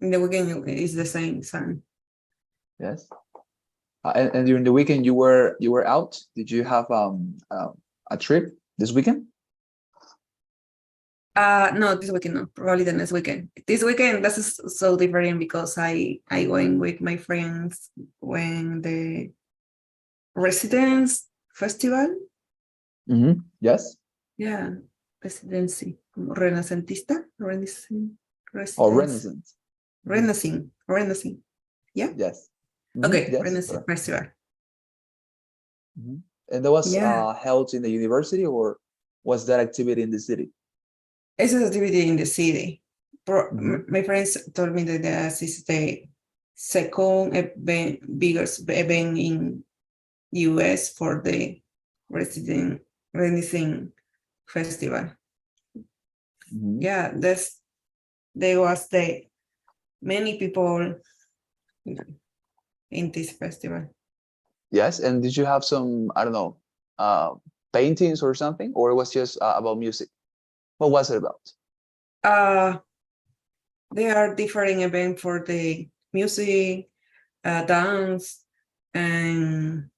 In the weekend is the same sun. Yes. And during the weekend you were out. Did you have a trip this weekend? No, this weekend, no, probably the next weekend. This weekend, this is so different because I went with my friends when the residence festival. Yes. Yeah, residency, como renacentista, Or residence, Renaissance. renacing. Yeah. Yes. Okay, Yes. Renaissance Festival. And that was Yeah, held in the university, or was that activity in the city? it's an activity in the city. Mhm. My friends told me that this is the second biggest event in US for the Renaissance Festival. Yeah, there was the many people in this festival. Yes. And did you have some, I don't know, paintings or something, or it was just about music? What was it about? There are different events for the music, dance, and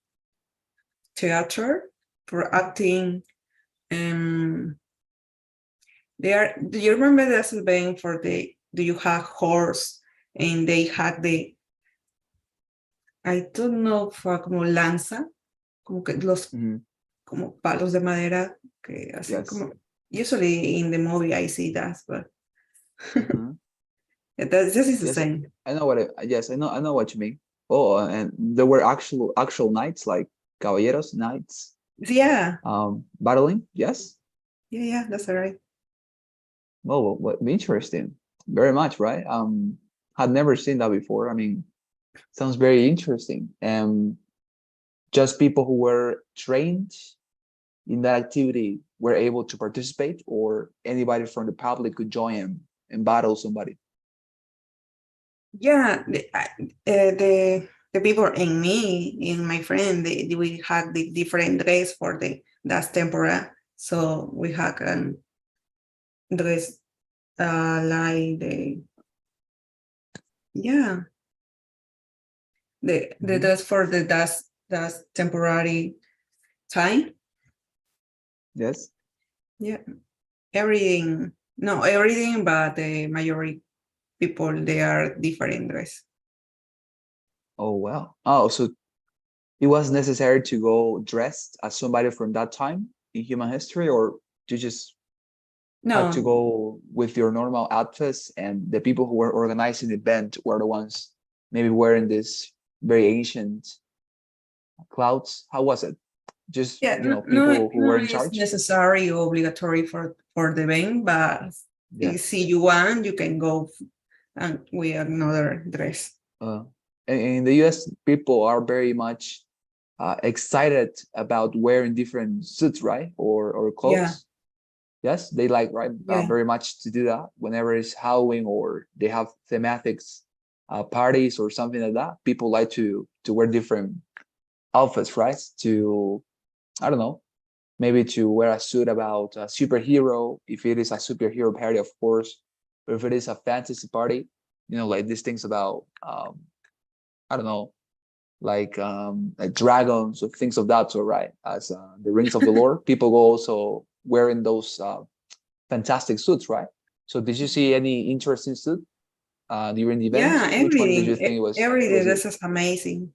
theater for acting. And do you remember this event for do you have horse and they had I don't know, fue como lanza, como que como palos de madera que hacen Yes. como, usually in the movie I see that, but this is the Yes, same. I know what yes, I know what you mean. Oh, and there were actual knights, like caballeros knights, Yeah, battling. Yes. yeah, that's all right. Oh, what interesting. Very much, right? Had never seen that before. I mean, sounds very interesting. Just people who were trained in that activity were able to participate, or anybody from the public could join and battle somebody. Yeah, the people and me and my friend, we had the different dress for that tempora. So we had dress like the dress for that's temporary time. Yes. Yeah, everything. No, everything, but the majority people they are different dress. Oh, wow. Oh, so it was necessary to go dressed as somebody from that time in human history, or you just had to No, go with your normal outfits, and the people who were organizing the event were the ones maybe wearing this very ancient clouds? How was it? Just, yeah, people who no, were in it's charge? necessary or obligatory for the event, but Yeah. if you want, you can go and with another dress. In the US, people are very much excited about wearing different suits, right? Or clothes. Yes, they like, right, Yeah, very much to do that whenever it's Halloween or they have thematics parties or something like that. People like to wear different outfits, right? To, I don't know, maybe to wear a suit about a superhero, if it is a superhero party, of course, or if it is a fantasy party, like these things about, I don't know, like dragons or things of that sort, right? As the Rings of the Lord, people go also wearing those fantastic suits, right? So did you see any interesting suit during the event? yeah, Which one did you think everything. was good? This is amazing.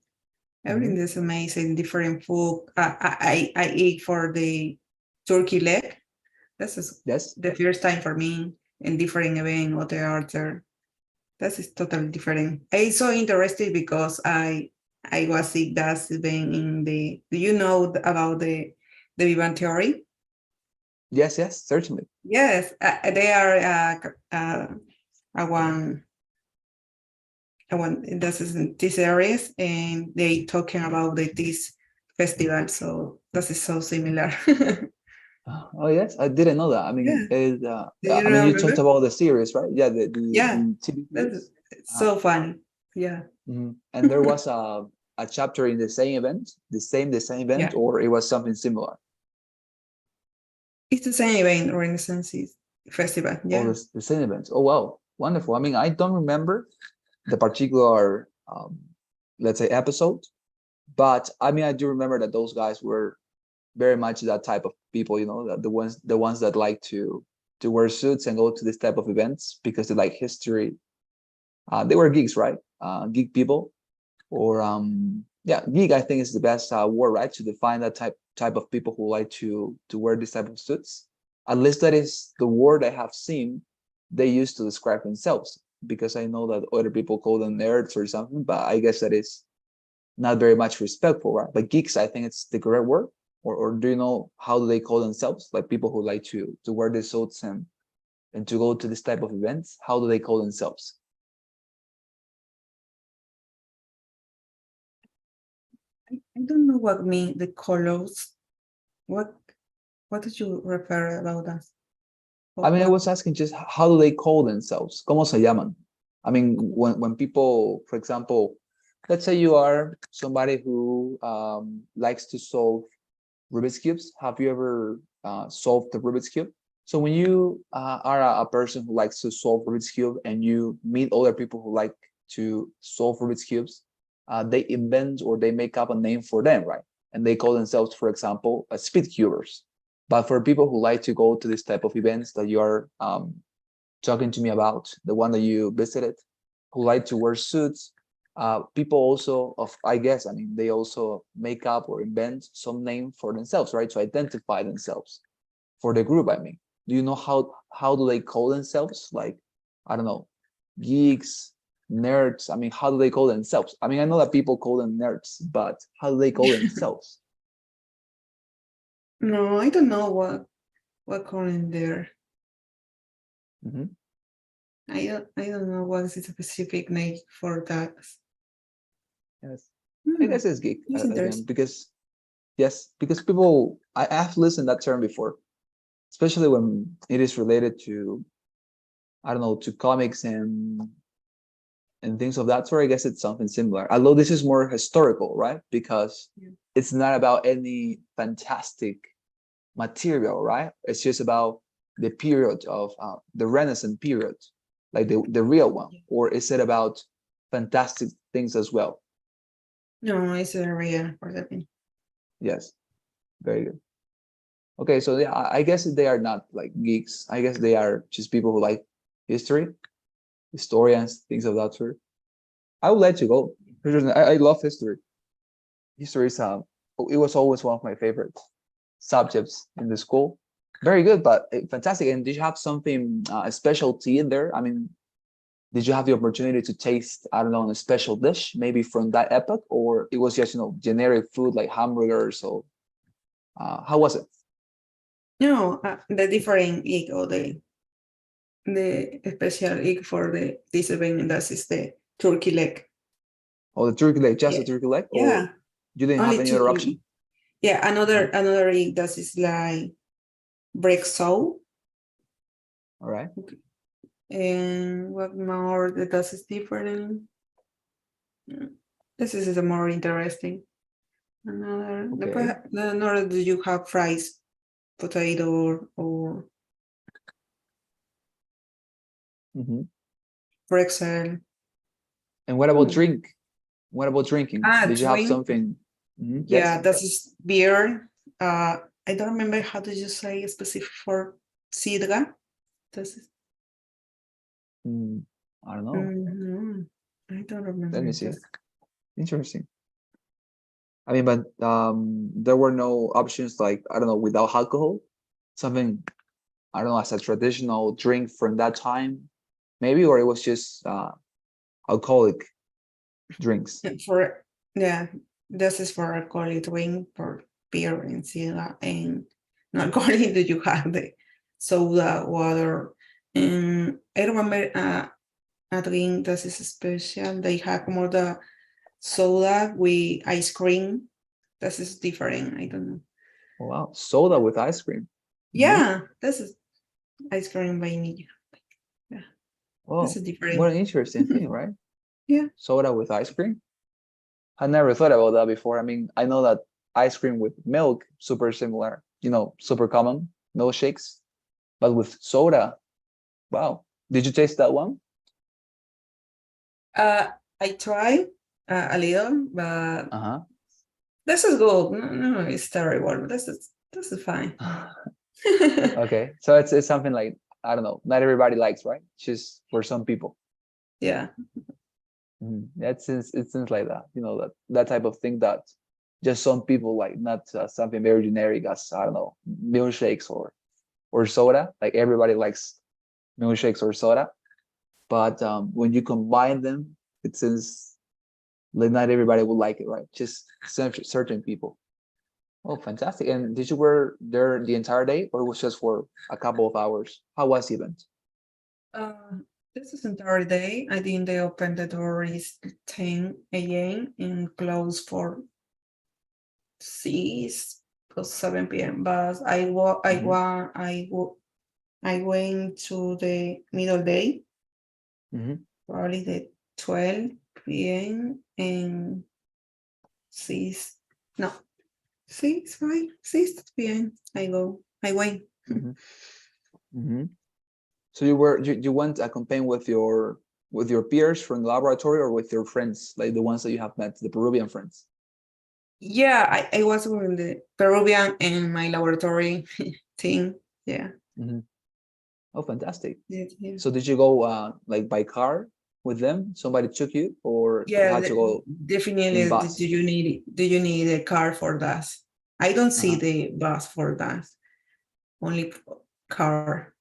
Everything is amazing. Different food. I eat for the turkey leg. This is Yes. the first time for me in different event what they are there. That is totally different. I so interested because I was sick that event in the. Do you know about the Vivan theory? Yes, certainly. Yes, they are a one. This is in these areas, and they talking about this festival. So this is so similar. Oh yes, I didn't know that. I mean, Yeah, do you you talked remember? about the series, right? Yeah, Yeah, the TV that's series. so funny. Yeah, And there was a chapter in the same event, the same event, yeah. or it was something similar. It's the same event, Renaissance Festival. Oh, Yeah, the same event. Oh wow. Wonderful. I mean, I don't remember the particular, let's say, episode, but I mean, I do remember that those guys were very much that type of people, the ones that like to wear suits and go to this type of events because they like history. They were geeks, right? Geek people, or yeah, geek. I think is the best word, right, to define that type of people who like to wear this type of suits. At least that is the word I have seen they used to describe themselves. Because I know that other people call them nerds or something, but I guess that is not very much respectful, right? But geeks, I think it's the correct word. Or do you know how do they call themselves? Like people who like to wear these suits and to go to this type of events, how do they call themselves? I don't know what mean the colors. What did you refer about that? I mean, I What? was asking just how do they call themselves? ¿Cómo se llaman? I mean, when people, for example, let's say you are somebody who likes to solve Rubik's cubes. Have you ever solved the Rubik's cube? So when you are a person who likes to solve Rubik's cube and you meet other people who like to solve Rubik's cubes, they invent or they make up a name for them, right? And they call themselves, for example, speed cubers. But for people who like to go to this type of events that you are talking to me about, the one that you visited, who like to wear suits, people also I guess, I mean, they also make up or invent some name for themselves, right? To identify themselves for the group. I mean, do you know how do they call themselves? Like, I don't know, geeks, nerds. I mean, how do they call themselves? I mean, I know that people call them nerds, but how do they call themselves? No, I don't know what calling there. Mm-hmm. I don't know what is the specific name for that. Yes, I Hmm, guess it's geek it's again, interesting. because yes, because people, I have listened that term before, especially when it is related to, I don't know, to comics and things of that sort. I guess it's something similar. Although this is more historical, right? Because Yeah. it's not about any fantastic material, right? It's just about the period of the Renaissance period, like the real one. Or is it about fantastic things as well? No, it's a real for the thing. Yes, very good. Okay, so yeah, I guess they are not like geeks. I guess they are just people who like history, historians, things of that sort. I would like to go. I love history. History is it was always one of my favorite subjects in the school. Very good, but fantastic. And did you have something a specialty in there? I mean, did you have the opportunity to taste, I don't know, a special dish maybe from that epoch, or it was just generic food like hamburgers? So how was it? No, the different egg or the special egg for this event, and that is the turkey leg. Oh, the turkey leg, just Yeah, a turkey leg, or yeah, you didn't have only any other two. option? Yeah, Uh, another egg that is like break soul. all right. And what more that is different? This is more interesting. Okay. Another do you have fries, potato or Hmm. pretzel? And what about Hmm. drink? What about drinking? Did you have Drink. something? Yes. Yeah, that is beer. I don't remember how did you say specific for sidra. This is, Mm, I don't know. mhm. I don't Let me remember see. this. Interesting. I mean, but there were no options like, I don't know, without alcohol, something, I don't know, as a traditional drink from that time, maybe, or it was just alcoholic drinks. For yeah, this is for alcoholic drink for beer and sidra, and not alcoholic that you have the soda water. And I remember a drink that is special. They have more the soda with ice cream. This is different. I don't know. Oh, wow. Soda with ice cream. Hmm. Yeah, this is ice cream vanilla. Yeah, this Oh, is what different. an interesting thing, right? Yeah. Soda with ice cream. I never thought about that before. I mean, I know that ice cream with milk, super similar, super common, milkshakes, but with soda, wow. Did you taste that one? I try a little, but Uh-huh. this is good. No, it's terrible. This is fine. Okay, so it's something like, I don't know, not everybody likes, right? Just for some people. Yeah. It seems like that, that type of thing that just some people like, not something very generic as, I don't know, milkshakes or soda. Like everybody likes milkshakes or soda, but when you combine them, it seems like not everybody will like it, right? Just certain people. Oh, fantastic! And did you were there the entire day, or was just for a couple of hours? How was the event? Uh, this is entire day. I think they open the door is 10 a.m. and close for 6 or 7 p.m. But I went to the middle day, Mm-hmm. probably the 12 p.m. and 6, no, 6, 5, 6 p.m. I went. Mm-hmm. Mm-hmm. So you went a campaign with your peers from the laboratory or with your friends, like the ones that you have met, the Peruvian friends? Yeah, I was with the Peruvian and my laboratory team. Yeah. Mm-hmm. Oh, fantastic! Yeah. So did you go like by car with them? Somebody took you, or you Yeah, had to go in definitely. Do bus? you need a car for that? I don't see Uh-huh. the bus for that. Only car.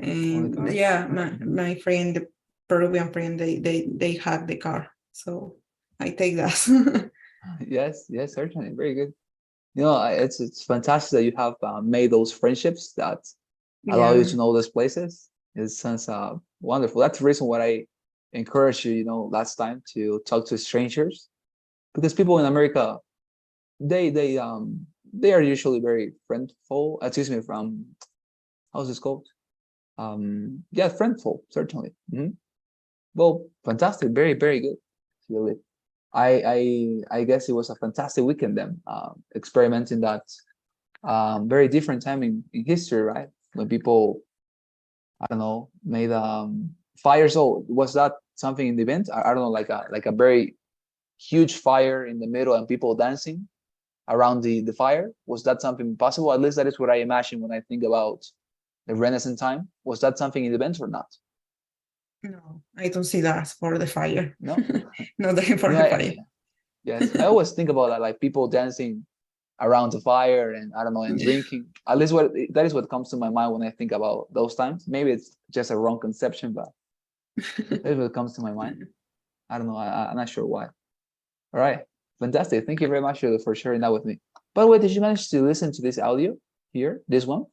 Only And car. yeah, Mhm. my friend, the Peruvian friend, they had the car, so I take that. Yes, yes, certainly, very good. It's fantastic that you have made those friendships that allow you Yeah, to know those places. It sounds wonderful. That's the reason why I encourage you, last time to talk to strangers, because people in America, they are usually very friendful. Excuse me, from how's this called? Yeah, friendful, certainly. Well, fantastic, very, very good. Really, I guess it was a fantastic weekend then, experimenting that very different time in history, right? When people, I don't know, made fires. Oh, was that something in the event? I don't know, like a very huge fire in the middle and people dancing around the fire. Was that something possible? At least that is what I imagine when I think about the Renaissance time. Was that something in the event or not? no, I don't see that for the fire. No. Not for You know, the fire. yes, I always think about that, like people dancing around the fire and I don't know and Yeah. drinking. At least that is what comes to my mind when I think about those times. Maybe it's just a wrong conception, but that is what comes to my mind. I don't know. I'm not sure why. All right, fantastic. Thank you very much for sharing that with me. By the way, did you manage to listen to this audio here, this one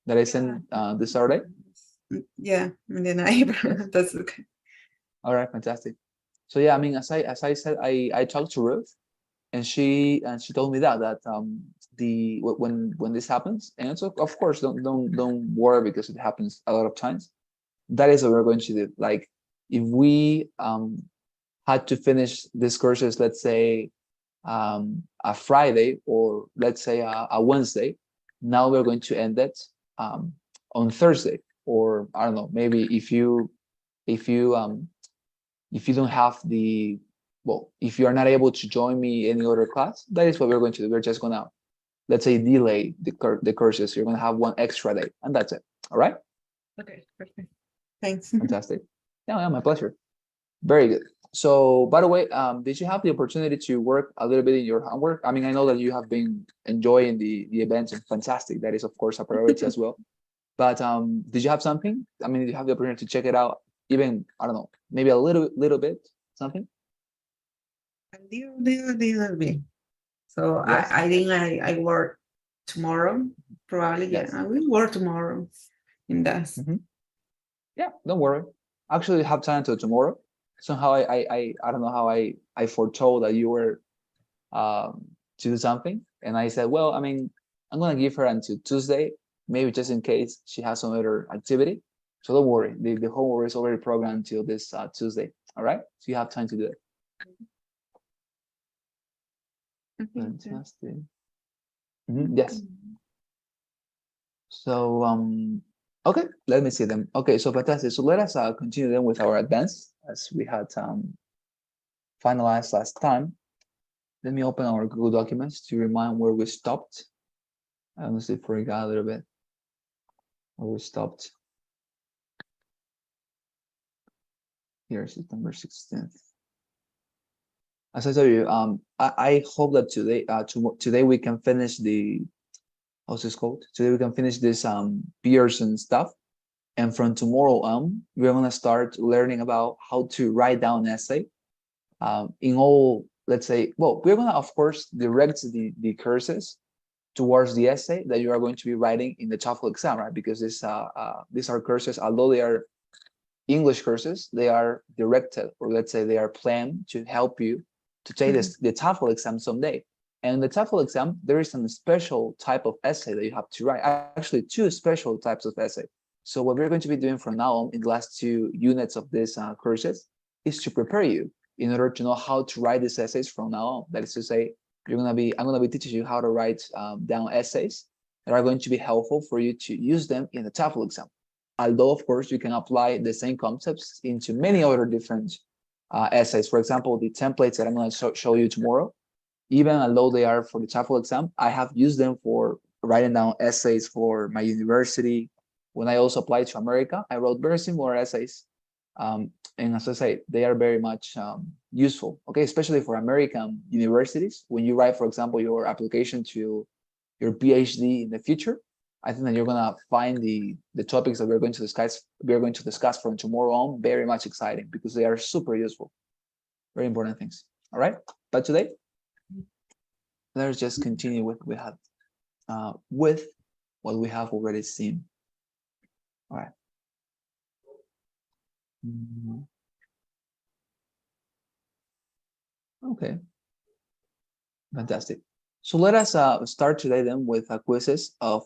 that I Yeah. sent this Saturday? Yeah, and then I Yes. that's okay. All right, fantastic. So yeah, I mean, as I said, I talked to Ruth, and she told me that when this happens, and so of course don't worry because it happens a lot of times. That is what we're going to do. Like if we had to finish these courses, let's say a Friday or let's say a Wednesday, now we're going to end it on Thursday, or I don't know, maybe if you if you don't have the well, if you are not able to join me any other class, that is what we're going to do. We're just gonna, let's say, delay the courses. You're gonna have one extra day, and that's it. All right, Okay, perfect. Thanks. fantastic. Yeah, my pleasure. Very good. So, by the way, did you have the opportunity to work a little bit in your homework? I mean, I know that you have been enjoying the events and fantastic. That is, of course, a priority as well. But did you have something? I mean, did you have the opportunity to check it out? Even I don't know, maybe a little bit something. A little bit. So Yes. I think I work tomorrow. Probably, yeah. Yes. I will work tomorrow in that. Mhm. Yeah, don't worry. Actually, have time till tomorrow. Somehow I don't know how I foretold that you were to do something, and I said, well, I mean, I'm gonna give her until Tuesday, maybe just in case she has some other activity. So don't worry, the homework is already programmed till this Tuesday. All right, so you have time to do it. Okay, Fantastic. Yes. So okay, let me see them. Okay, so fantastic. So let us continue then with our advanced as we had finalized last time. Let me open our Google Documents to remind where we stopped. I honestly forgot a little bit where we stopped. Here, September 16th. As I told you, I hope that today we can finish the, how's this called? Today we can finish this Pearson stuff. And from tomorrow on, we're gonna start learning about how to write down an essay. In all, let's say, well, we're gonna of course direct the courses towards the essay that you are going to be writing in the TOEFL exam, right? Because these are courses, although they are English courses, they are directed, or let's say they are planned to help you to take the TOEFL exam someday. And the TOEFL exam, there is a special type of essay that you have to write. Actually, two special types of essay. So what we're going to be doing from now on in the last 2 units of these courses is to prepare you in order to know how to write these essays from now on. That is to say, I'm gonna be teaching you how to write down essays that are going to be helpful for you to use them in the TOEFL exam. Although, of course, you can apply the same concepts into many other different essays. For example, the templates that I'm going to show you tomorrow, even although they are for the TOEFL exam, I have used them for writing down essays for my university. When I also applied to America, I wrote very similar essays. And as I say, they are very much useful, okay, especially for American universities. When you write, for example, your application to your PhD in the future, I think that you're gonna find the topics that we're going to discuss from tomorrow on very much exciting because they are super useful, very important things. All right, but today, let's just continue with what we have already seen. All right. Okay, fantastic. So let us start today then with quizzes of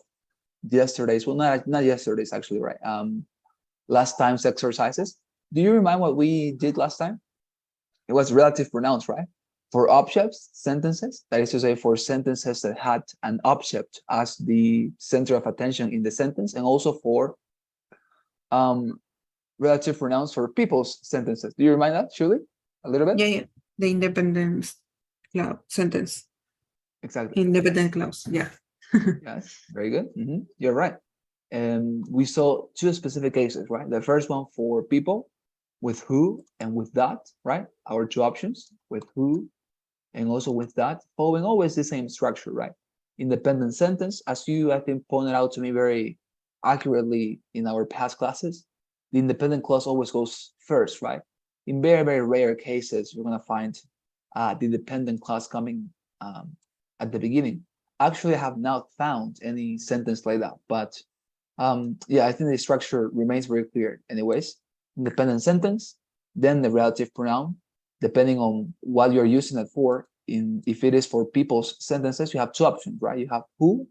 yesterday's, well, not yesterday's actually, right? Last time's exercises. Do you remember what we did last time? It was relative pronouns, right? For objects, sentences, that is to say for sentences that had an object as the center of attention in the sentence, and also for relative pronouns for people's sentences. Do you remind that, Julie? A little bit? Yeah. The independence clause sentence. Exactly. Independent clause, yeah. Yes, very good. You're right. And we saw two specific cases, right? The first one for people, with who and with that, right? Our two options, with who and also with that, following always the same structure, right? Independent sentence, as you, I think, pointed out to me very accurately in our past classes, the independent clause always goes first, right? In very, very rare cases, you're going to find the dependent clause coming at the beginning. Actually, I have not found any sentence like that, but yeah, I think the structure remains very clear. Anyways, independent sentence, then the relative pronoun, depending on what you're using it for. If it is for people's sentences, you have two options, right? You have who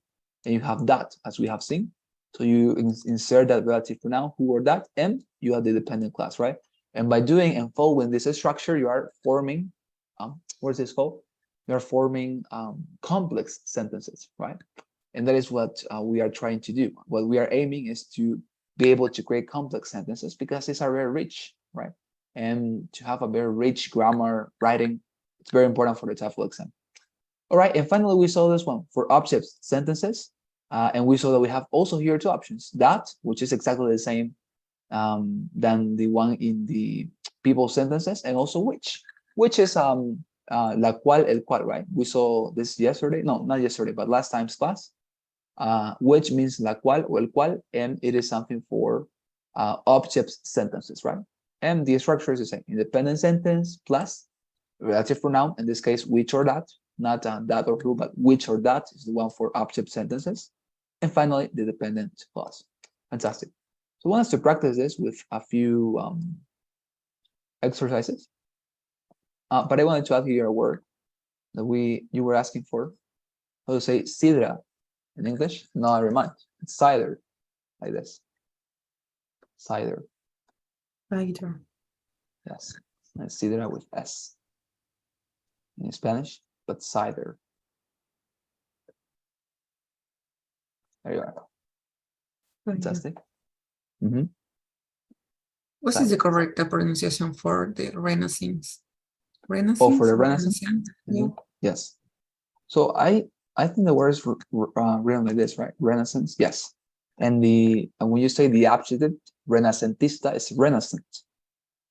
and you have that, as we have seen. So you insert that relative pronoun, who or that, and you have the dependent clause, right? And by doing and following this structure, you are forming, what is this called? You're forming complex sentences, right? And that is what we are trying to do. What we are aiming is to be able to create complex sentences because these are very rich, right? And to have a very rich grammar writing, it's very important for the TOEFL exam. All right, and finally, we saw this one for object sentences. And we saw that we have also here two options. That, which is exactly the same than the one in the people sentences, and also which is la cual, el cual, right? We saw this yesterday. No, not yesterday, but last time's class. Which means la cual or el cual, and it is something for object sentences, right? And the structure is the same: independent sentence plus relative pronoun, in this case, which or that, not that or who, but which or that is the one for object sentences. And finally, the dependent clause. Fantastic. So I want us to practice this with a few exercises. But I wanted to add here a word that you were asking for. How to say sidra in English? No, I remind. It's cider, like this. Cider. Cider. Yes. Sidra with S in Spanish, but cider. There you are. Fantastic. What is the correct pronunciation for the Renaissance? Renaissance? Oh, for the Renaissance? Yeah. Yes. So I think the word is written like this, right? Renaissance, yes. And when you say the adjective renacentista, it's renaissant.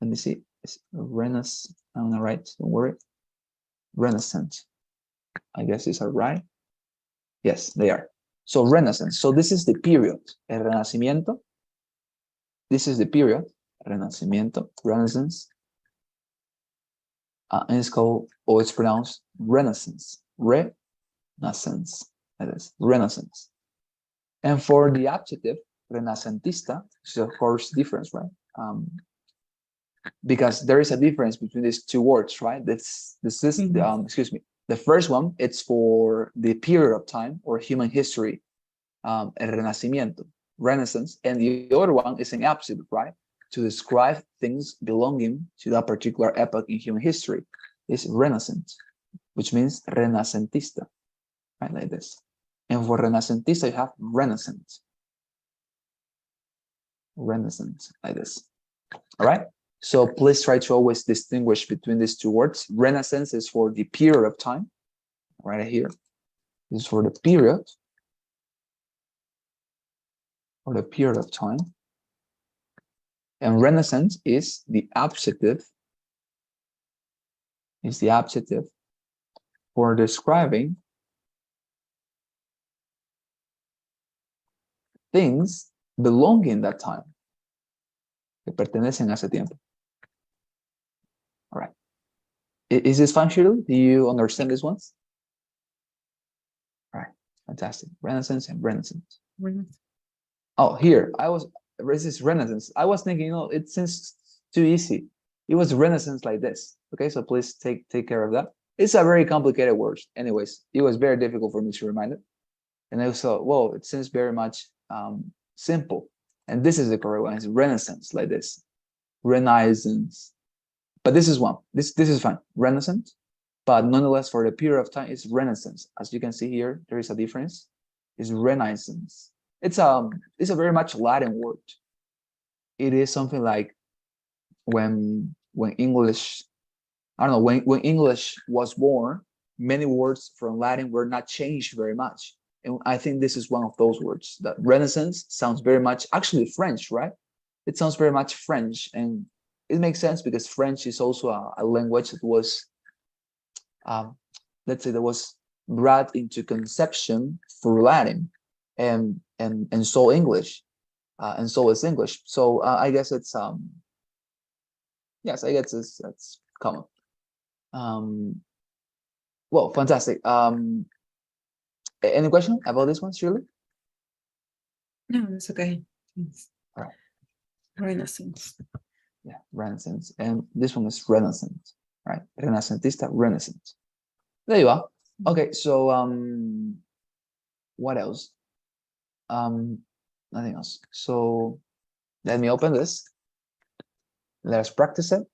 Let me see. It's renaissance. I'm gonna write. Don't worry. Renaissance. I guess these are right. Yes, they are. So Renaissance. So this is the period. El Renacimiento. This is the period. Renacimiento. Renaissance. And it's called, or it's pronounced Renaissance. Renaissance. That is Renaissance. And for the adjective renacentista, which is of course difference, right? Because there is a difference between these two words, right? This is excuse me. The first one, it's for the period of time or human history, el renacimiento, Renaissance, and the other one is an absolute, right? To describe things belonging to that particular epoch in human history is Renaissance, which means renacentista, right? Like this. And for renacentista, you have Renaissance. Renaissance, like this. All right? So please try to always distinguish between these two words. Renaissance is for the period of time, right here. This is for the period, or the period of time. And Renaissance is the adjective, for describing things belonging that time, que pertenecen a ese tiempo. All right. Is this fine, Shirley? Do you understand these ones? All right. Fantastic. Renaissance and Renaissance. Oh, here. This is Renaissance. I was thinking, it seems too easy. It was Renaissance like this. Okay, so please take care of that. It's a very complicated word. Anyways, it was very difficult for me to remind it. And I thought, well, it seems very much simple. And this is the correct one. It's Renaissance like this. Renaissance. But this is one. This is fine. Renaissance. But nonetheless, for the period of time, it's Renaissance. As you can see here, there is a difference. It's Renaissance. It's a very much Latin word. It is something like when English, I don't know, when English was born, many words from Latin were not changed very much. And I think this is one of those words. That Renaissance sounds very much actually French, right? It sounds very much French, and it makes sense because French is also a language that was, let's say, that was brought into conception through Latin, and so English, and so is English. So I guess it's yes, I guess that's common. Well, fantastic. Any question about this one, Shirley? No, it's okay. All right. Renaissance. Yeah, Renaissance. And this one is Renaissance, right? Renacentista, Renaissance. There you are. Okay, so what else? Nothing else. So let me open this. Let us practice it.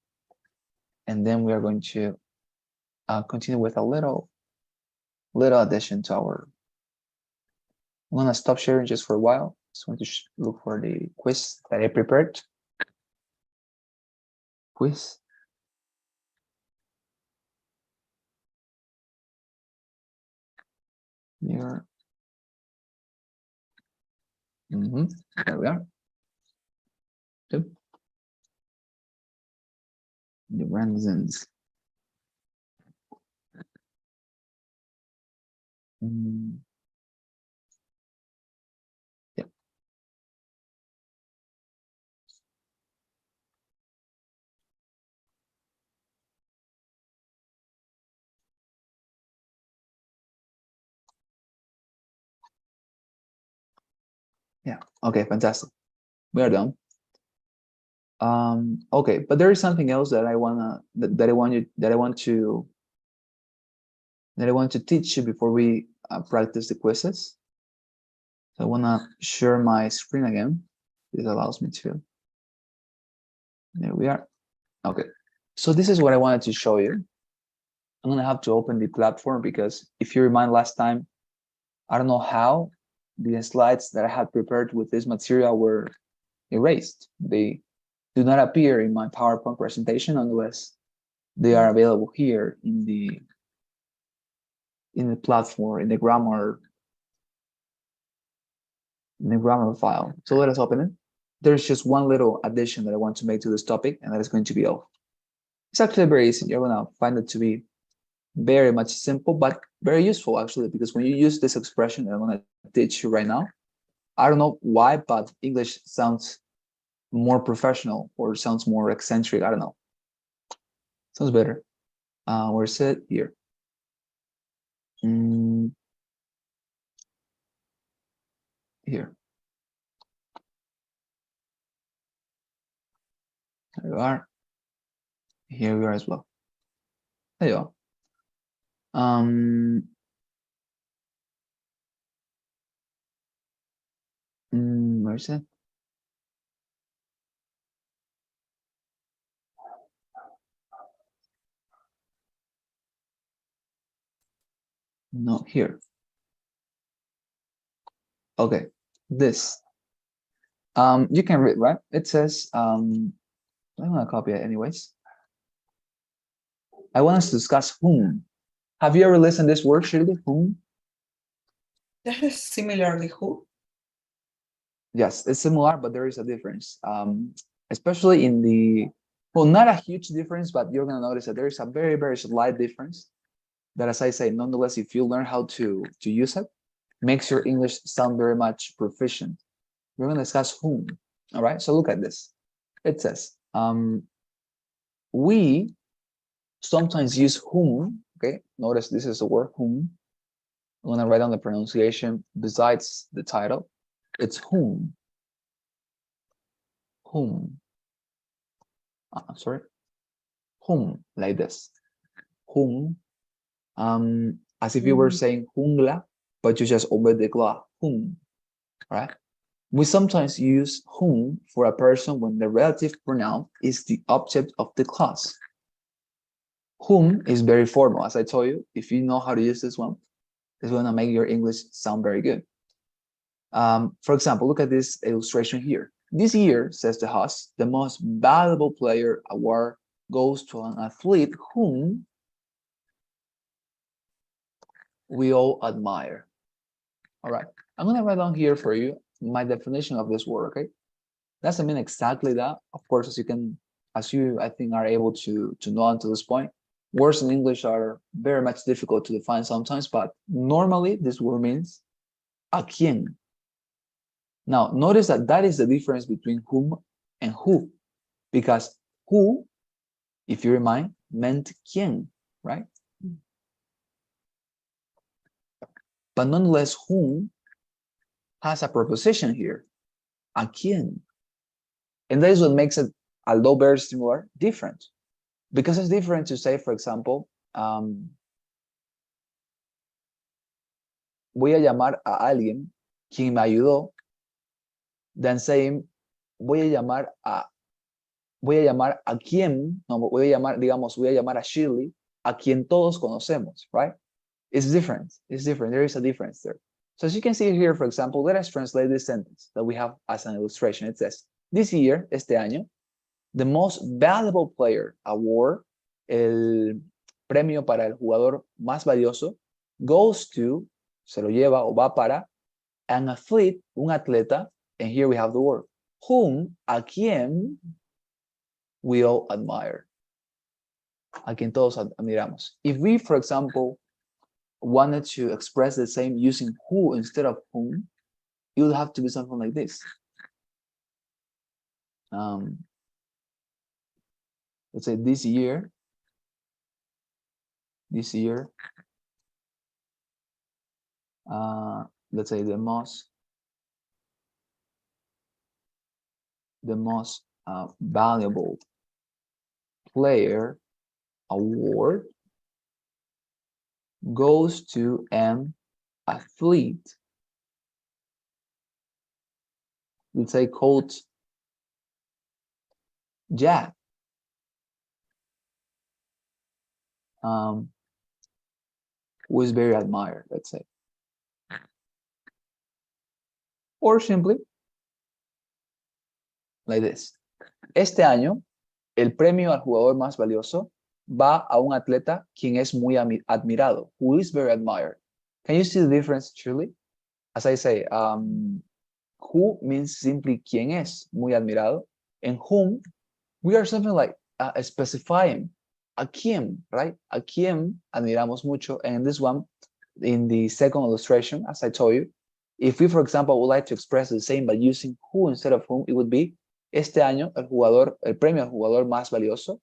And then we are going to continue with a little addition to our. I'm gonna stop sharing just for a while. Just want to look for the quiz that I prepared. Quiz. Here. There we are. Good. The Renaissance. Yeah. Yeah. Okay. Fantastic. We are done. Okay, but there is something else that I want to teach you before we practice the quizzes. So I want to share my screen again. This allows me to. There we are. Okay, so this is what I wanted to show you. I'm gonna have to open the platform because if you remind last time, I don't know how the slides that I had prepared with this material were erased. They do not appear in my PowerPoint presentation unless they are available here in the platform, in the grammar file. So let us open it. There's just one little addition that I want to make to this topic, and that is going to be all. It's actually very easy. You're gonna find it to be very much simple, but very useful actually, because when you use this expression that I'm gonna teach you right now, I don't know why, but English sounds more professional or sounds more eccentric. I don't know. Sounds better. Where's it? Here. Here. There you are. Here we are as well. There you are. Where's it? No, here. Okay, this. You can read, right? It says, I'm gonna copy it anyways. I want us to discuss whom. Have you ever listened to this word, Shirley? Whom? That is similarly who? Yes, it's similar, but there is a difference. Especially in the, well, not a huge difference, but you're gonna notice that there is a very, very slight difference. That, as I say, nonetheless, if you learn how to use it, makes your English sound very much proficient. We're gonna discuss whom. All right, so look at this. It says, we sometimes use whom. Okay, notice this is the word whom. I'm gonna write down the pronunciation besides the title. It's whom. Whom. Sorry. Whom, like this. Whom. As if you were saying jungla, but you just omit the gla. Whom. Right? We sometimes use whom for a person when the relative pronoun is the object of the clause. Whom is very formal, as I told you. If you know how to use this one, it's going to make your English sound very good. For example, look at this illustration here. This year, says the host, the most valuable player award goes to an athlete whom we all admire. All right, I'm going to write down here for you my definition of this word, okay? Doesn't mean exactly that. Of course, as you I think are able to know until this point, words in English are very much difficult to define sometimes, but normally this word means a quien. Now, notice that is the difference between whom and who, because who, if you remind, meant quien, right? But nonetheless, whom has a preposition here, a quien. And that is what makes it, although very similar, different. Because it's different to say, for example, voy a llamar a alguien quien me ayudó, than saying voy a llamar a quien, no, voy a llamar a Shirley, a quien todos conocemos, right? It's different. It's different. There is a difference there. So as you can see here, for example, let us translate this sentence that we have as an illustration. It says, this year, este año, the most valuable player award, el premio para el jugador más valioso, goes to, se lo lleva o va para, an athlete, un atleta, and here we have the word, whom, a quien we all admire. A quien todos admiramos. If we, for example, wanted to express the same using who instead of whom, it would have to be something like this. Let's say this year, let's say the most valuable player award goes to an athlete, let's say called Jack, who is very admired, let's say. Or simply like this. Este año, el premio al jugador más valioso va a un atleta quien es muy admirado, who is very admired. Can you see the difference, Shirley? As I say, who means simply quien es muy admirado, and whom we are something like specifying a quién, right? A quién admiramos mucho. And in this one, in the second illustration, as I told you, if we, for example, would like to express the same by using who instead of whom, it would be, este año el premio al jugador más valioso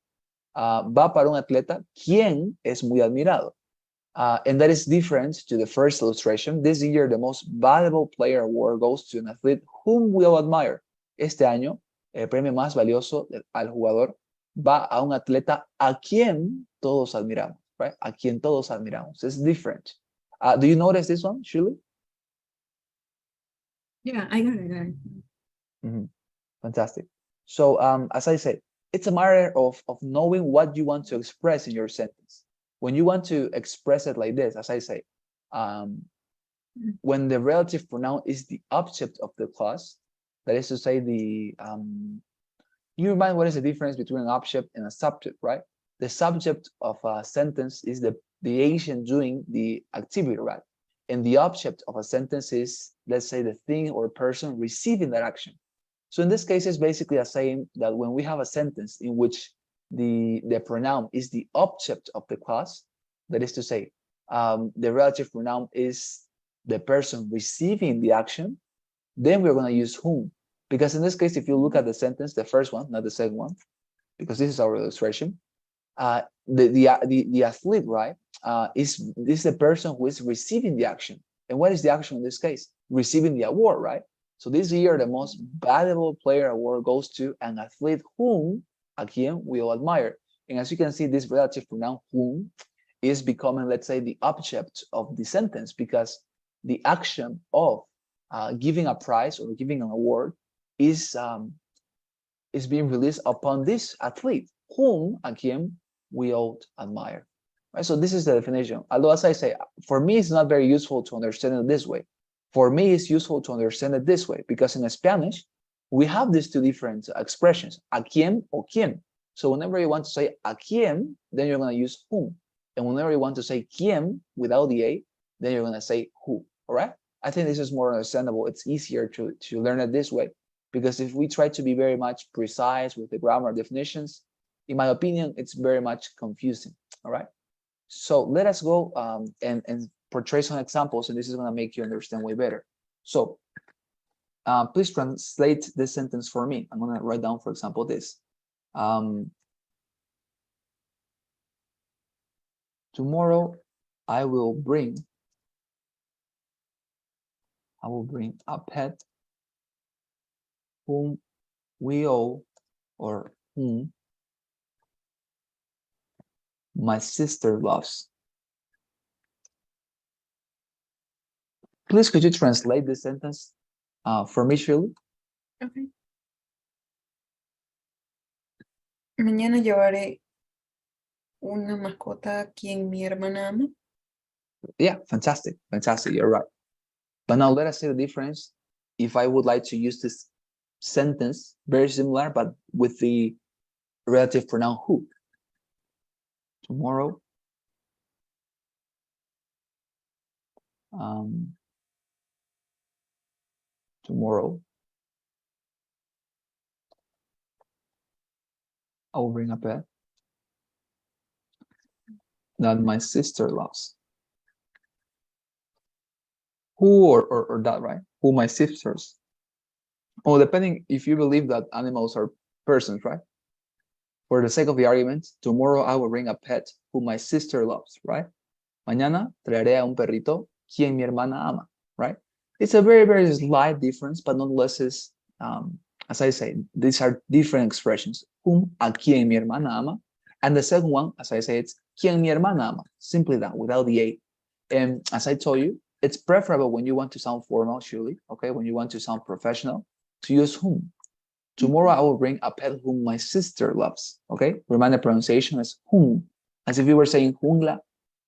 va para un atleta quien es muy admirado. And that is different to the first illustration. This year, the most valuable player award goes to an athlete whom we all admire. Este año, el premio más valioso al jugador va a un atleta a quien todos admiramos, right? A quien todos admiramos. It's different. Do you notice this one, Shirley? Yeah, I got it. Mm-hmm. Fantastic. So, as I said, it's a matter of knowing what you want to express in your sentence. When you want to express it like this, as I say, when the relative pronoun is the object of the clause, that is to say, you remind what is the difference between an object and a subject, right? The subject of a sentence is the agent doing the activity, right? And the object of a sentence is, let's say, the thing or person receiving that action. So in this case, it's basically a saying that when we have a sentence in which the pronoun is the object of the clause, that is to say, the relative pronoun is the person receiving the action, then we're going to use whom. Because in this case, if you look at the sentence, the first one, not the second one, because this is our illustration, the athlete, right, is the person who is receiving the action. And what is the action in this case? Receiving the award, right? So this year, the most valuable player award goes to an athlete whom, a quien we all admire. And as you can see, this relative pronoun whom is becoming, let's say, the object of the sentence, because the action of giving a prize or giving an award is being released upon this athlete, whom, a quien we all admire. Right? So this is the definition. Although, as I say, for me, it's not very useful to understand it this way. For me, it's useful to understand it this way, because in Spanish, we have these two different expressions, a quien or quien. So whenever you want to say a quien, then you're going to use whom. And whenever you want to say quien without the a, then you're going to say who, all right? I think this is more understandable. It's easier to learn it this way, because if we try to be very much precise with the grammar definitions, in my opinion, it's very much confusing, all right? So let us go and portray some examples, and this is going to make you understand way better. So please translate this sentence for me. I'm going to write down, for example, this. Tomorrow, I will bring a pet whom we all, or whom my sister loves. Please, could you translate this sentence for me, Shirley? Okay. Mañana llevaré una mascota a quien mi hermana ama. Yeah, fantastic, fantastic. You're right. But now let us see the difference if I would like to use this sentence, very similar, but with the relative pronoun who. Tomorrow, tomorrow, I will bring a pet that my sister loves. Who or that, right? Who my sisters. Oh, depending if you believe that animals are persons, right? For the sake of the argument, tomorrow I will bring a pet who my sister loves, right? Mañana traeré a un perrito quien mi hermana ama, right? It's a very, very slight difference, but nonetheless is, as I say, these are different expressions. Whom, a quien mi hermana ama. And the second one, as I say, it's quien mi hermana ama. Simply that, without the a. And as I told you, it's preferable when you want to sound formal, surely, okay? When you want to sound professional, to use whom. Tomorrow I will bring a pet whom my sister loves, okay? Remind the pronunciation as whom, as if you were saying jungla,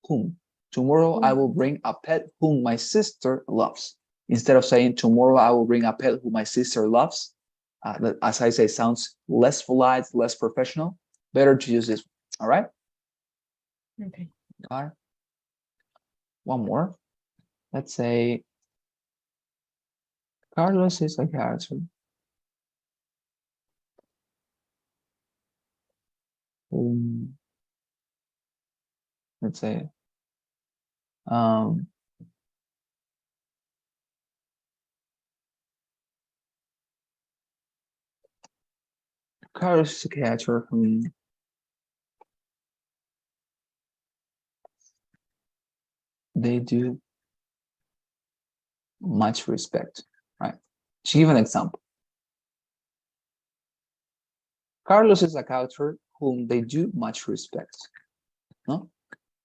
whom. Tomorrow I will bring a pet whom my sister loves. Instead of saying tomorrow I will bring a pet whom my sister loves, that, as I say, sounds less polite, less professional. Better to use this. All right. Okay. Got it. One more. Let's say Carlos is a character. Let's say Carlos is a character whom they do much respect, right? To give an example, Carlos is a character whom they do much respect, ¿no?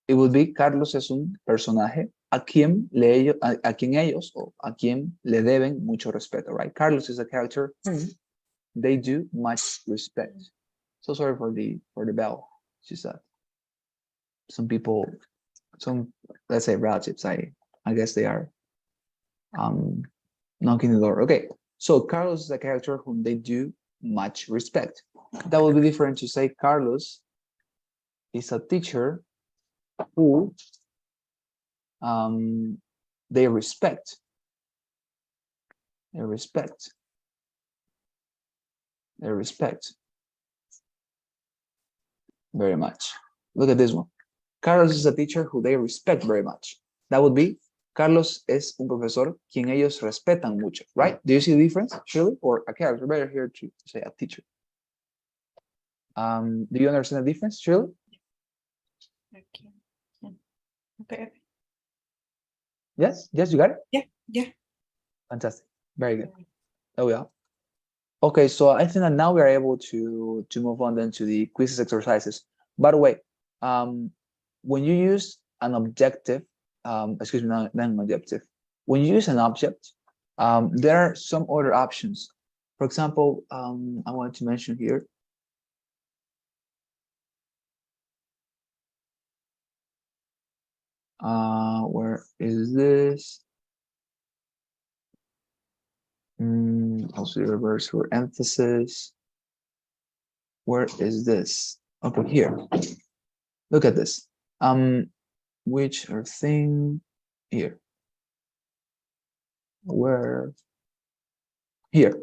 It would be Carlos es un personaje a quien ellos o a quien le deben mucho respeto, right? Carlos is a character whom they do much respect. So sorry for the bell. She said some people, some, let's say relatives, I guess they are knocking the door. Okay, so Carlos is a character whom they do much respect. That would be different to say Carlos is a teacher who they respect. They respect. They respect very much. Look at this one. Carlos is a teacher who they respect very much. That would be Carlos es un profesor quien ellos respetan mucho, right? Do you see the difference, Shirley? Or a character, better here to say a teacher. Do you understand the difference, Shirley? Okay. Okay. Yes, yes, you got it? Yeah. Fantastic. Very good. There we are. Okay, so I think that now we are able to move on then to the quizzes exercises. By the way, when you use an objective, excuse me, not an objective, when you use an object, there are some other options. For example, I want to mention here. Where is this? Also reverse for emphasis. Where is this? Okay, here. Look at this. Which are thing here? Where? Here.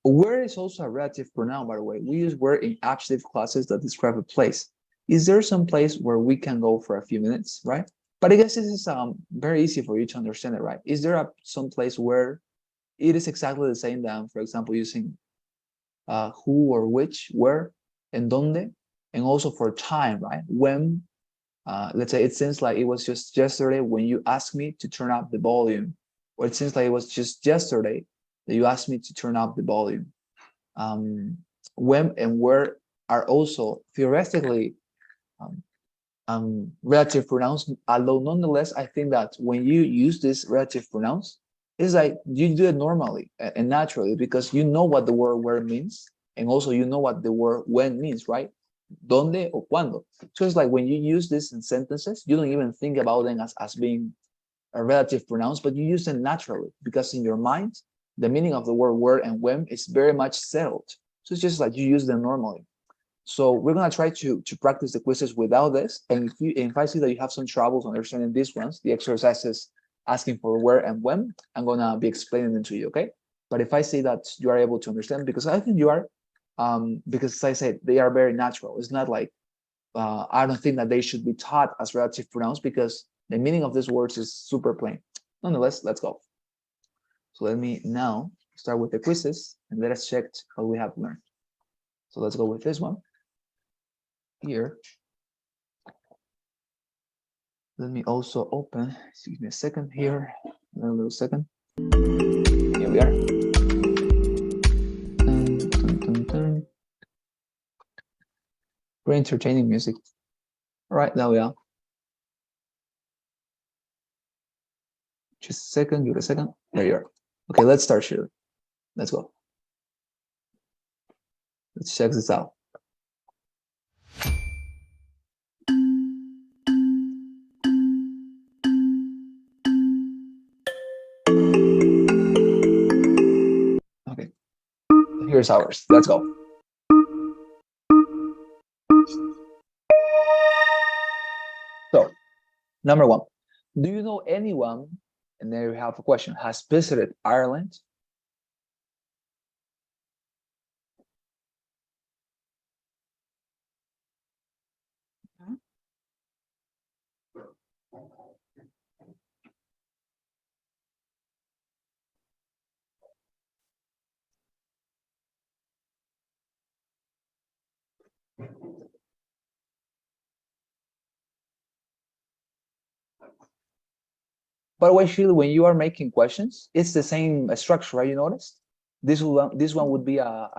Where is also a relative pronoun, by the way. We use where in adjective clauses that describe a place. Is there some place where we can go for a few minutes, right? But I guess this is very easy for you to understand it, right? Is there some place where it is exactly the same than, for example, using who or which, where, and donde, and also for time, right? When, let's say it seems like it was just yesterday when you asked me to turn up the volume, or it seems like it was just yesterday that you asked me to turn up the volume. When and where are also theoretically relative pronouns, although nonetheless, I think that when you use this relative pronouns, it's like you do it normally and naturally because you know what the word where means, and also you know what the word when means, right? Donde or cuando. So it's like when you use this in sentences, you don't even think about them as being a relative pronouns, but you use them naturally because in your mind, the meaning of the word where and when is very much settled. So it's just like you use them normally. So we're gonna try to practice the quizzes without this. And if I see that you have some troubles understanding these ones, the exercises asking for where and when, I'm gonna be explaining them to you, okay? But if I see that you are able to understand, because I think you are, because as I said, they are very natural. It's not like, I don't think that they should be taught as relative pronouns because the meaning of these words is super plain. Nonetheless, let's go. So let me now start with the quizzes and let us check what we have learned. So let's go with this one. Here. Let me also open, excuse me a second here, a little second. Here we are. Dun, dun, dun, dun. Very entertaining music. All right, now we are. Just a second, give it a second. There you are. Okay, let's start, Shirley. Let's go. Let's check this out. Okay, Here's ours. Let's go. So, number one, do you know anyone, and there we have a question, has visited Ireland? By the way, Sheila, when you are making questions, it's the same structure, right? You noticed? This one would be a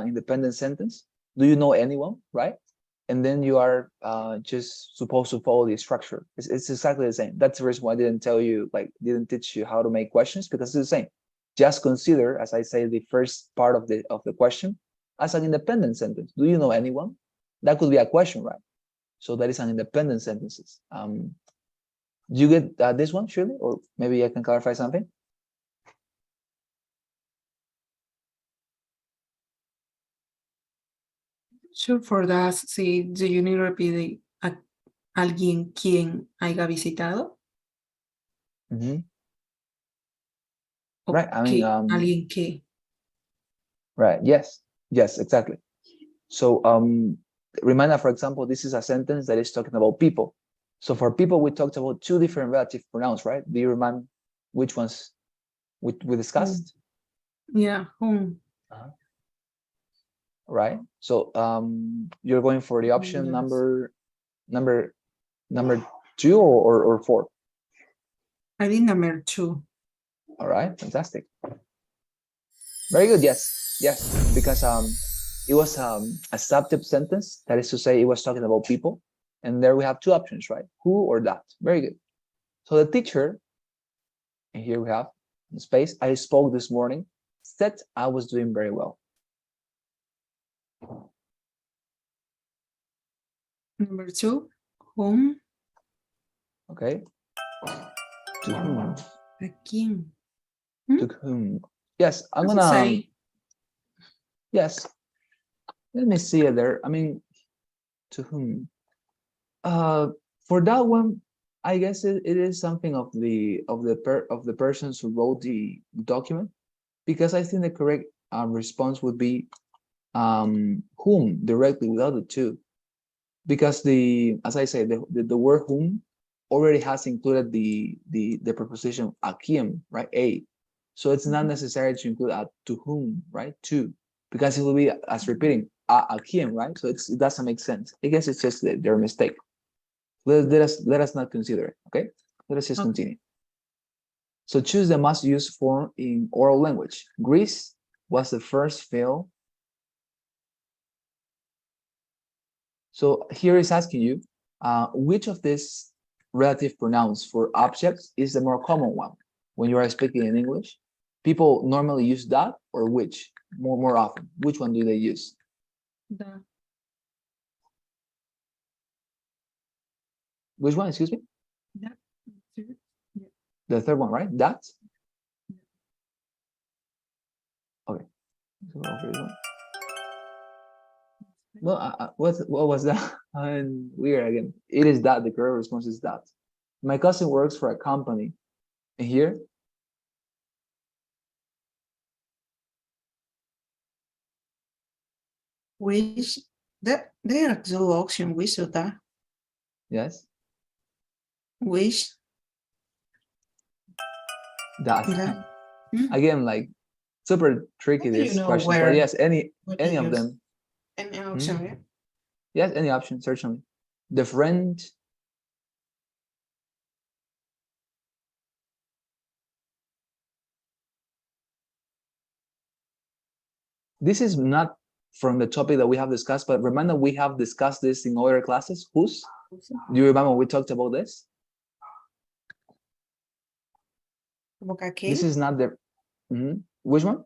independent sentence. Do you know anyone, right? And then you are just supposed to follow the structure. It's exactly the same. That's the reason why I didn't tell you, didn't teach you how to make questions, because it's the same. Just consider, as I say, the first part of the question as an independent sentence. Do you know anyone? That could be a question, right? So that is an independent sentences. Do you get this one, Shirley? Or maybe I can clarify something? Sure, for that, sí, do you need to repeat alguien quien haya visitado? Right, I mean, alguien que. right, yes, exactly. So remember, for example, this is a sentence that is talking about people. So for people, we talked about two different relative pronouns, right? Do you remember which ones we discussed? Yeah, whom. Right. So you're going for the option Yes. number 2 or 4? I think number 2. All right, fantastic. Very good. Yes, because it was a subject sentence. That is to say, it was talking about people, and there we have two options, right? Who or that. Very good. So the teacher, and here we have the space. I spoke this morning. Said I was doing very well. Number 2, whom. Okay. To whom? ¿A quién? To whom? Yes, I'm What's it gonna. say? Yes. Let me see it there. I mean, to whom? For that one, I guess it is something of the persons who wrote the document, because I think the correct response would be whom, directly, without the to, because as I say, the word whom already has included the preposition a quién, right? A, so it's not necessary to include a to whom, right? To, because it will be as repeating a quién, right? So it doesn't make sense. I guess it's just their mistake. Let us not consider it. Okay, let us just continue. So choose the most used form in oral language. Greece was the first field. So here is asking you, which of these relative pronouns for objects is the more common one when you are speaking in English? People normally use that or which more often? Which one do they use? The. Which one, excuse me? That. Yeah. The third one, right? That? Okay. Well, what was that? Weird again. It is that. The correct response is that. My cousin works for a company. And here? Which, there are two options, which or that. Yes. Which. That. That. Again, like super tricky this question. But yes, any of them. Any option, yeah. Yes, any option, certainly. The friend. This is not from the topic that we have discussed, but remember we have discussed this in other classes. Whose? Do you remember we talked about this? This is not the. Which one?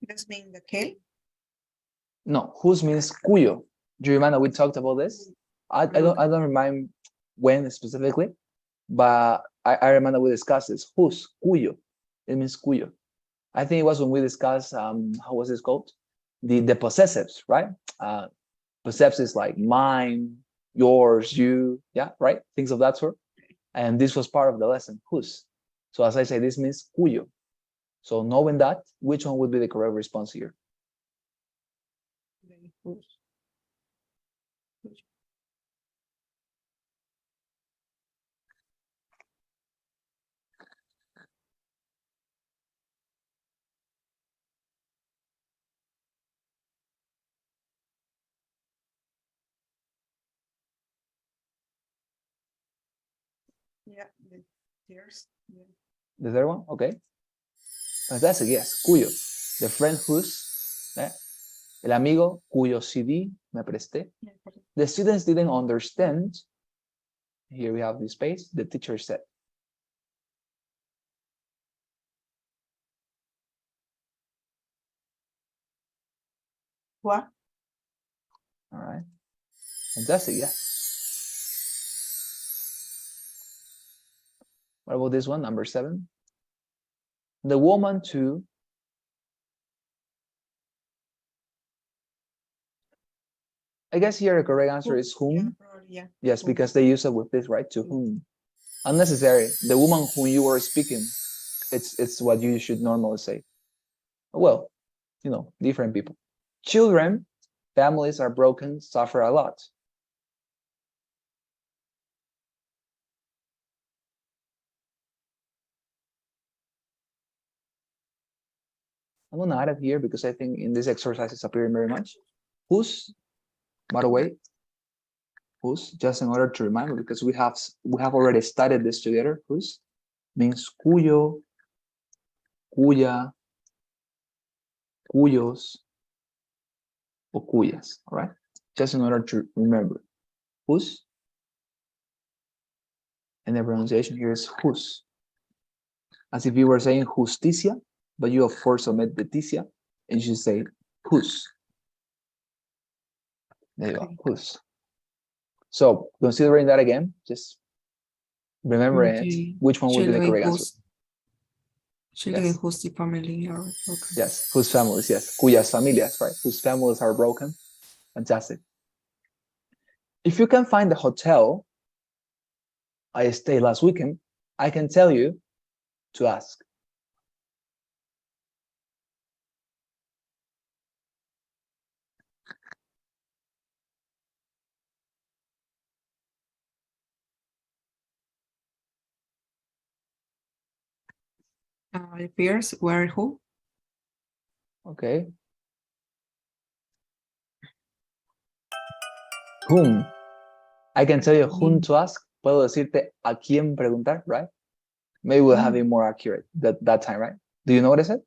Does mean the que? No, whose means cuyo. Do you remember we talked about this? I don't remember when specifically, but I remember we discussed this. Whose? Cuyo. It means cuyo. I think it was when we discussed, how was this called? The possessives, right? Possessives like mine, yours, you, yeah, right? Things of that sort. And this was part of the lesson, whose. So as I say, this means cuyo. So knowing that, which one would be the correct response here? Whose. Yeah, the tears. Yeah. The third one, okay. Fantastic, yes, cuyo. The friend whose, el amigo cuyo CD me presté. The students didn't understand. Here we have the space. The teacher said. What? All right. Fantastic, yeah. What about this one, number 7? The woman too. I guess here the correct answer is whom. Yeah, probably, yeah. Yes, Whom. because they use it with this, right? To whom. Unnecessary. The woman whom you were speaking, it's what you should normally say. Well, you know, different people. Children, families are broken, suffer a lot. I'm gonna add it here because I think in this exercise it's appearing very much. Whose, by the way, whose, just in order to remind me, because we have already studied this together. Whose means cuyo, cuya, cuyos, or cuyas, all right? Just in order to remember. Whose, and the pronunciation here is whose. As if you were saying justicia, but you of course omit the ticia, and you say whose. There you go, whose. So considering that again, just remember it. Which one would be the correct answer? Children Yes. whose the family are broken. Yes, whose families, yes. Cuyas familias, right? Whose families are broken. Fantastic. If you can find the hotel I stayed last weekend, I can tell you to ask. Appears where who? Okay. Whom? I can tell you whom to ask. Puedo decirte a quién preguntar, right? Maybe we'll have it more accurate that time, right? Do you know what I said?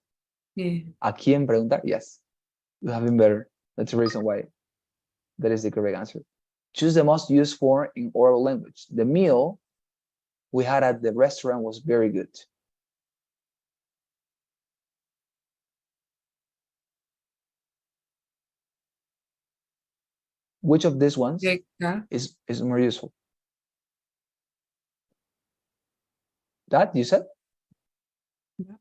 Yeah. A quién preguntar? Yes. You have been better. That's the reason why that is the correct answer. Choose the most used form in oral language. The meal we had at the restaurant was very good. Which of these ones is more useful? That you said? Yeah.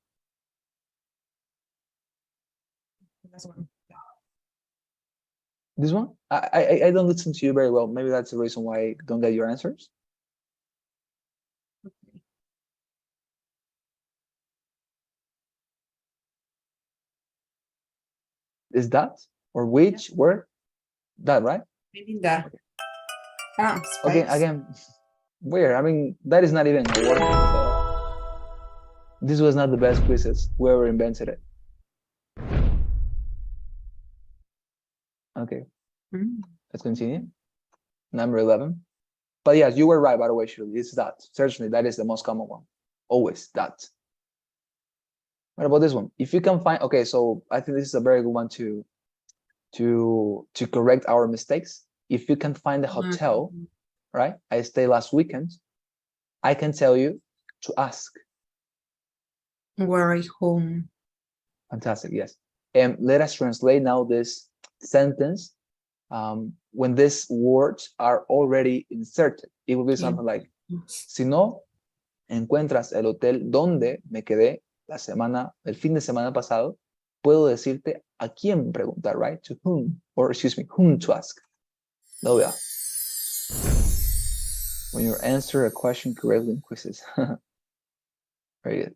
That's one. This one? I don't listen to you very well. Maybe that's the reason why I don't get your answers. Okay. Is that or which word? That, right? Maybe that. Okay. Spice. Again, weird. I mean, that is not even a word. So this was not the best quizzes. Whoever invented it. Okay. Let's continue. Number 11. But yes, you were right, by the way, Shirley. It's that. Certainly, that is the most common one. Always that. What about this one? If you can find, okay, so I think this is a very good one to correct our mistakes. If you can find the hotel, right? I stayed last weekend. I can tell you to ask. Were I home? Fantastic, yes. And let us translate now this sentence when these words are already inserted. It will be something like, si no encuentras el hotel donde me quedé el fin de semana pasado, puedo decirte a quién preguntar, right? To whom, or excuse me, whom to ask. Lo vea. When you answer a question correctly in quizzes. Very good.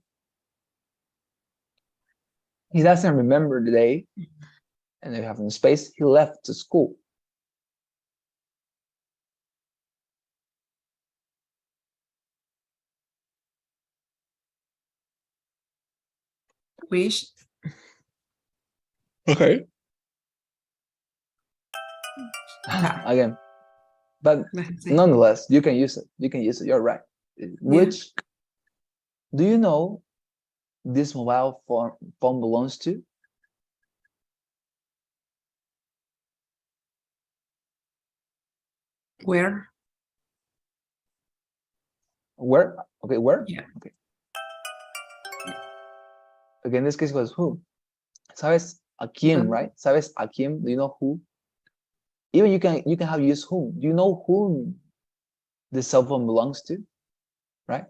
He doesn't remember the day, and they have in space, he left to school. Wish. Okay. Ah, Again, but sí. nonetheless, you can use it. You can use it. You're right. Which, do you know this mobile phone belongs to? Where? Where? Okay, where? Yeah. Okay. Again, this case was who? ¿Sabes a quién, right? ¿Sabes a quién? Do you know who? Even you can have used whom. Do you know whom the cell phone belongs to? Right?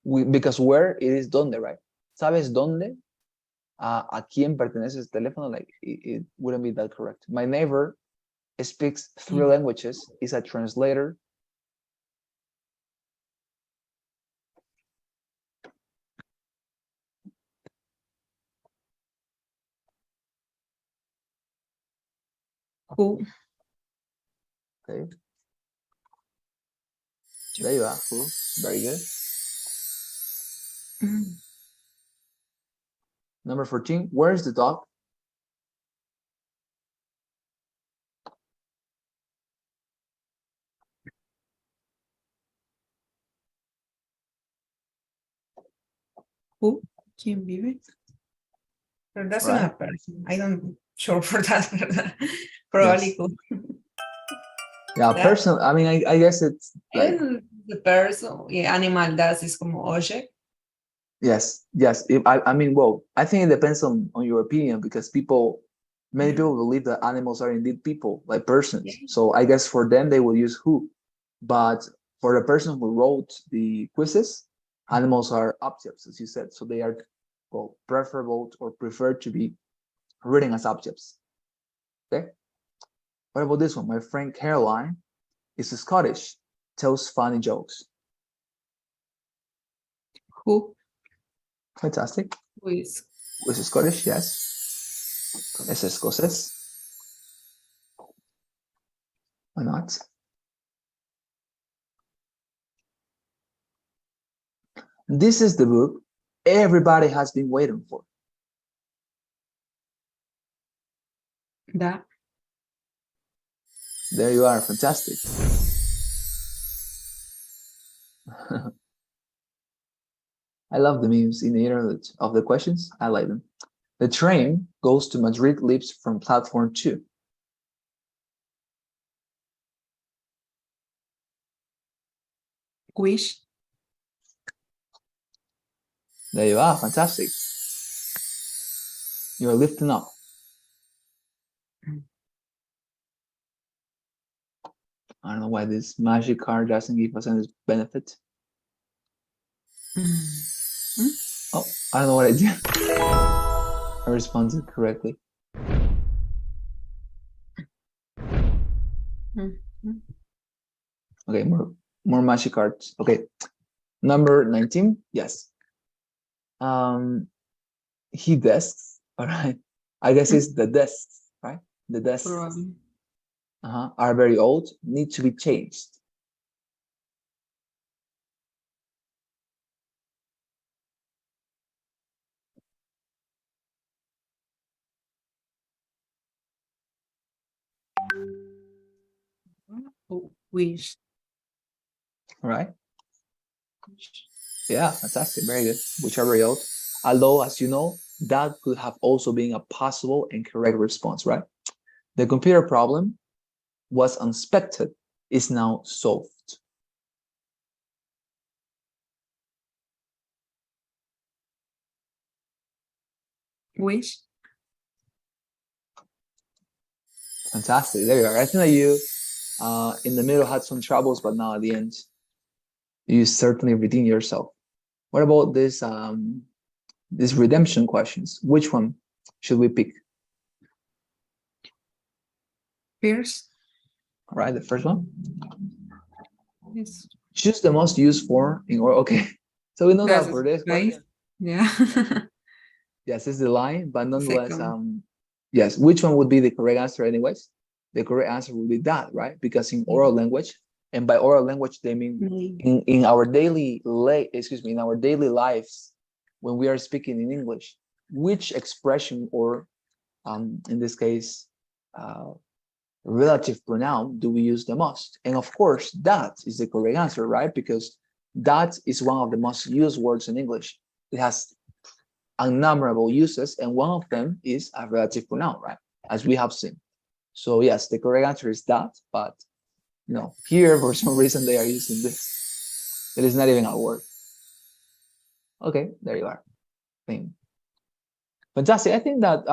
Because where it is donde, right? ¿Sabes dónde? A quién pertenece el teléfono? Like it wouldn't be that correct. My neighbor speaks 3 languages, is a translator. Who? Okay. There you are. Who? Very good. Number 14. Where's the dog? Who? ¿Quién vive? But that's Right. not a person. I don't sure for that. Probably Yes. who. Yeah, That, person. I mean, I guess it's like and the person, animal, that is como object. yes. I mean, well, I think it depends on your opinion because many people believe that animals are indeed people, like persons. Yeah. So I guess for them they will use who, but for the person who wrote the quizzes, animals are objects, as you said. So they are preferable or preferred to be written as objects. Okay. What about this one? My friend Caroline is Scottish, tells funny jokes. Who? Fantastic. Who is? Was Scottish? Yes. Es escocés. Why not? This is the book everybody has been waiting for. That. There you are. Fantastic. I love the memes in the internet of the questions. I like them. The train goes to Madrid, leaves from platform 2. Wish. There you are. Fantastic. You're lifting up. I don't know why this magic card doesn't give us any benefit. Oh, I don't know what I did. I responded correctly. Okay, more magic cards. Okay, number 19. Yes. He desks. All right. I guess it's the desks, right? The desks are very old, need to be changed. Wish. All right. Yeah, fantastic. Very good. Which are very old. Although, as you know, that could have also been a possible and correct response, right? The computer problem was unexpected, is now solved. Wish. Fantastic. There you are. I think that you, in the middle, had some troubles, but now at the end, you certainly redeemed yourself. What about this these redemption questions. Which one should we pick? Pierce. All right, the first one. Yes. Choose the most used form in order. Okay, so we know that for this right. question. Yeah. Yes, it's the line, but nonetheless, Second. yes, which one would be the correct answer anyways? The correct answer would be that, right? Because in oral language, and by oral language, they mean in our daily in our daily lives, when we are speaking in English, which expression or in this case, relative pronoun do we use the most? And of course, that is the correct answer, right? Because that is one of the most used words in English. It has innumerable uses, and one of them is a relative pronoun, right? As we have seen. So yes, the correct answer is that, but here for some reason they are using this. It is not even a word. Okay, there you are. Fantastic. I think that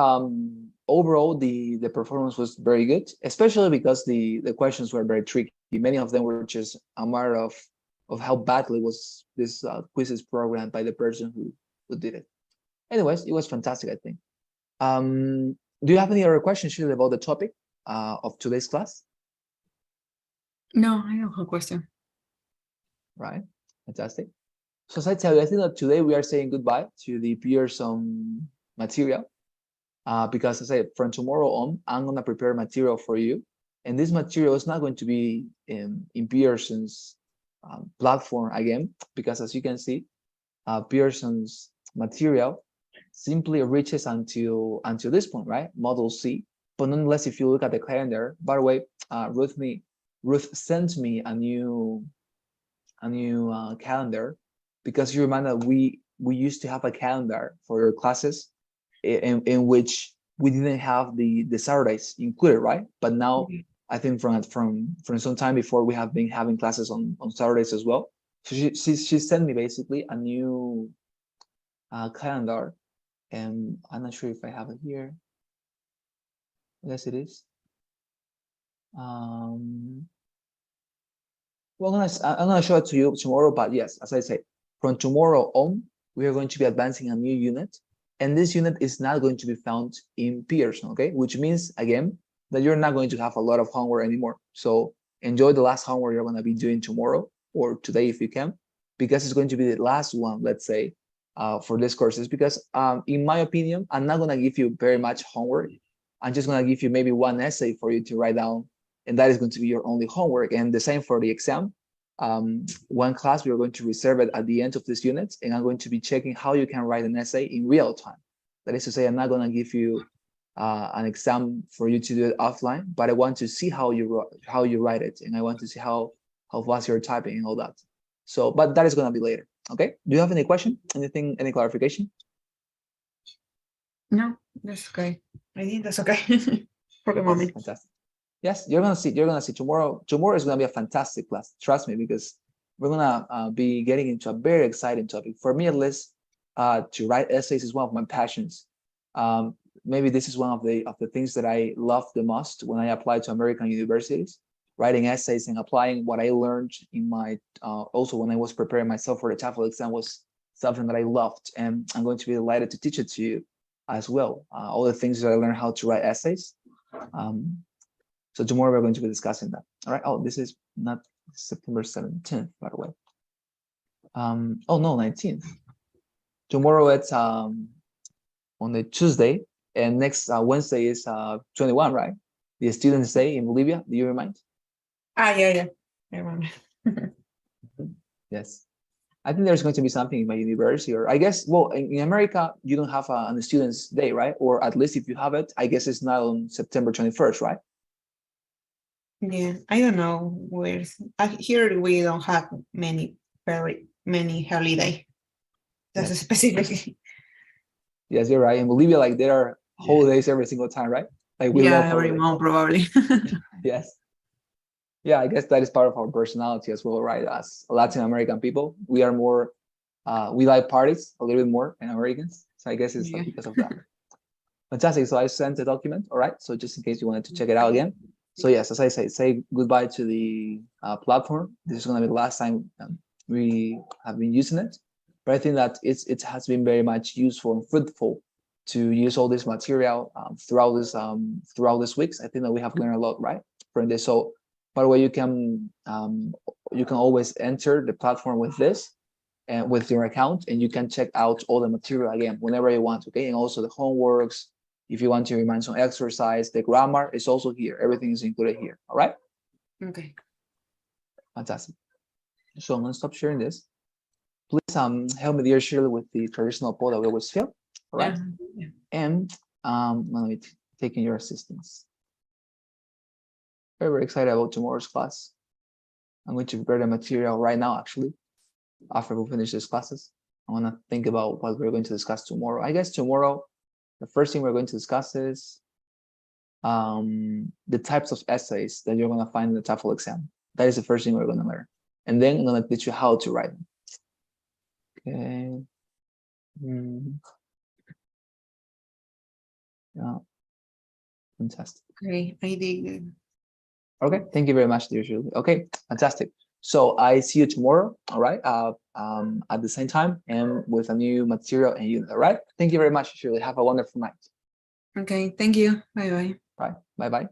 overall the performance was very good, especially because the questions were very tricky. Many of them were just a matter of how badly was this quizzes programmed by the person who did it. Anyways, it was fantastic, I think. Do you have any other questions, Shirley, about the topic of today's class? No, I don't have a question. Right, fantastic. So as I tell you, I think that today we are saying goodbye to the Pearson material because as I said, from tomorrow on, I'm going to prepare material for you. And this material is not going to be in Pearson's platform again, because as you can see, Pearson's material simply reaches until this point, right? Model C. But nonetheless, if you look at the calendar, by the way, Ruth sent me a new calendar, because you remember that we used to have a calendar for your classes in which we didn't have the Saturdays included, right? But now I think from some time before, we have been having classes on Saturdays as well. So she sent me basically a new calendar, and I'm not sure if I have it here. Yes, it is. Well, I'm gonna show it to you tomorrow, but yes, as I say, from tomorrow on, we are going to be advancing a new unit, and this unit is not going to be found in Pearson, okay? Which means, again, that you're not going to have a lot of homework anymore. So enjoy the last homework you're gonna be doing tomorrow or today if you can, because it's going to be the last one, let's say, for these courses. Because in my opinion, I'm not gonna give you very much homework. I'm just gonna give you maybe one essay for you to write down, and that is going to be your only homework. And the same for the exam. One class we are going to reserve it at the end of this unit, and I'm going to be checking how you can write an essay in real time. That is to say, I'm not going to give you an exam for you to do it offline, but I want to see how you write it, and I want to see how fast you're typing and all that. So, but that is going to be later. Okay. Do you have any question? Anything? Any clarification? No, that's okay. I think that's okay for the moment. Fantastic. Yes, you're gonna see. You're gonna see tomorrow. Tomorrow is gonna be a fantastic class. Trust me, because we're gonna be getting into a very exciting topic. For me, at least, to write essays is one of my passions. Maybe this is one of the things that I love the most when I apply to American universities. Writing essays and applying what I learned in my also when I was preparing myself for the TOEFL exam was something that I loved, and I'm going to be delighted to teach it to you as well. All the things that I learned how to write essays. So tomorrow we're going to be discussing that. All right. Oh, this is not September 17th, by the way. Oh no, 19th. Tomorrow it's on the Tuesday, and next Wednesday is 21, right? The Students' Day in Bolivia. Do you remind? Yeah. I remember. Yes. I think there's going to be something in my university, or I guess, well, in America, you don't have a Students' Day, right? Or at least if you have it, I guess it's not on September 21st, right? Yeah, I don't know where. Here we don't have very many holiday. That's Yes. specific. Yes, you're right. In Bolivia, like there are holidays every single time, right? Like we love every holidays. month probably. Yes. Yeah, I guess that is part of our personality as well, right? As Latin American people, we are more, we like parties a little bit more than Americans. So I guess it's like because of that. Fantastic. So I sent the document. All right. So just in case you wanted to check it out again. So yes, as I say goodbye to the platform. This is going to be the last time we have been using it. But I think that it has been very much useful and fruitful to use all this material throughout this weeks. I think that we have learned a lot, right, from this. So, by the way, you can always enter the platform with this and with your account, and you can check out all the material again whenever you want. Okay, and also the homeworks. If you want to remind some exercise, the grammar is also here. Everything is included here. All right. Okay. Fantastic. So I'm gonna stop sharing this. Please help me, dear Shirley, with the traditional poll that we always fill. All right. Yeah. And let me take in your assistance. Very, very excited about tomorrow's class. I'm going to prepare the material right now, actually. After we finish these classes, I want to think about what we're going to discuss tomorrow. I guess tomorrow, the first thing we're going to discuss is the types of essays that you're going to find in the TOEFL exam. That is the first thing we're going to learn. And then I'm going to teach you how to write them. Okay. Yeah. Fantastic. Okay, I did. Okay, thank you very much, dear Julie. Okay, fantastic. So I see you tomorrow, all right, at the same time and with a new material and unit, all right? Thank you very much, Shirley. Have a wonderful night. Okay, thank you. Bye-bye. Right, bye-bye.